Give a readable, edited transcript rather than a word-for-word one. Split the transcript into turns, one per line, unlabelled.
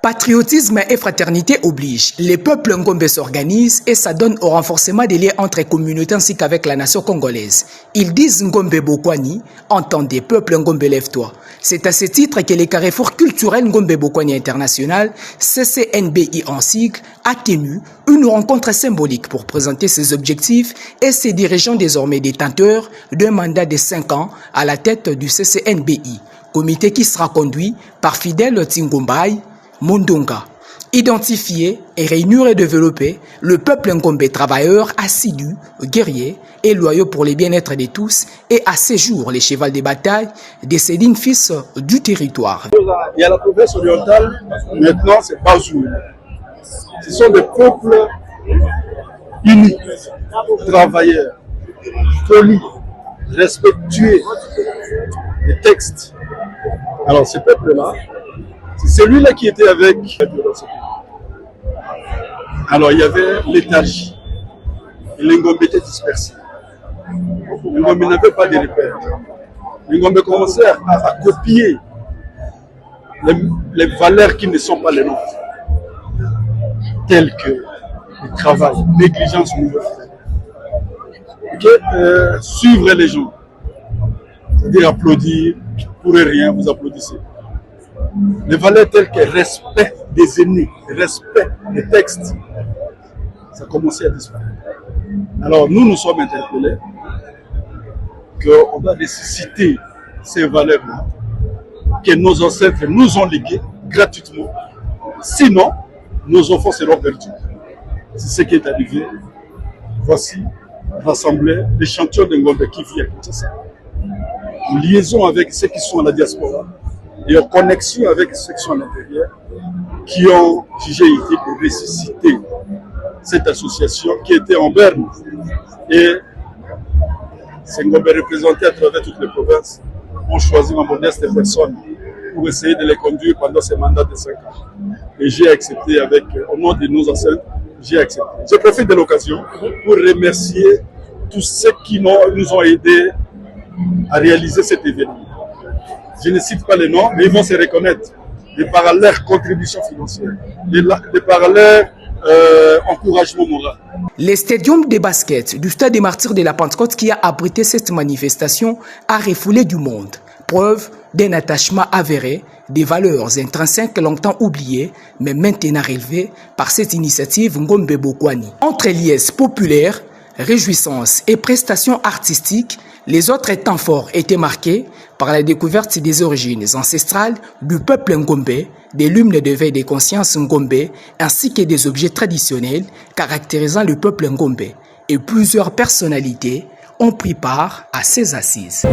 Patriotisme et fraternité obligent. Les peuples ngombe s'organisent et s'adonnent au renforcement des liens entre les communautés ainsi qu'avec la nation congolaise. Ils disent Ngombe Bokwani, entendez, peuple ngombe lève-toi. C'est à ce titre que les carrefours culturels Ngombe Bokwani International, CCNBI en sigle, a tenu une rencontre symbolique pour présenter ses objectifs et ses dirigeants désormais détenteurs d'un mandat de 5 ans à la tête du CCNBI, comité qui sera conduit par Fidèle Tingumbai Mondonga. Identifier et réunir et développer le peuple ngombe travailleur assidu, guerrier et loyaux pour le bien-être de tous et à ce jour les chevals de bataille des Cédine fils du territoire.
Il y a la province orientale, maintenant c'est Bazoum. Ce sont des peuples unis, travailleurs, polis, respectueux des textes. Alors ce peuple-là, c'est celui-là qui était avec. Alors il y avait léthargie. Les Ngombe étaient dispersés. Les Ngombe n'avaient pas de repères. Les Ngombe commençaient à copier les valeurs qui ne sont pas les nôtres, telles que le travail, négligence ouverte. Suivre les gens, c'est-à-dire applaudir, pour rien, vous applaudissez. Les valeurs telles que respect des ennemis, respect des textes, ça commençait à disparaître. Alors nous nous sommes interpellés qu'on doit nécessiter ces valeurs-là que nos ancêtres nous ont léguées gratuitement. Sinon, nos enfants seront perdus. C'est ce qui est arrivé. Voici rassemblés les champions de Ngombe qui vivent à Kinshasa. En liaison avec ceux qui sont à la diaspora et en connexion avec ceux qui sont à l'intérieur, qui ont jugé utile de ressusciter cette association qui était en berne. Et ces Ngombe représentés à travers toutes les provinces ont choisi ma modeste personne pour essayer de les conduire pendant ces mandats de 5 ans. Et j'ai accepté au nom de nos ancêtres, j'ai accepté. Je profite de l'occasion pour remercier tous ceux qui nous ont aidés à réaliser cet événement. Je ne cite pas les noms, mais ils vont se reconnaître de par leur contribution financière, de par leur encouragement moral.
Le stadium de basket du stade des Martyrs de la Pentecôte qui a abrité cette manifestation a refoulé du monde. Preuve d'un attachement avéré, des valeurs intrinsèques longtemps oubliées, mais maintenant relevées par cette initiative Ngombe Bokwani. Entre liesses populaires, réjouissances et prestations artistiques, les autres temps forts étaient marqués par la découverte des origines ancestrales du peuple Ngombe, des lumnes de veille des consciences Ngombe, ainsi que des objets traditionnels caractérisant le peuple Ngombe. Et plusieurs personnalités ont pris part à ces assises.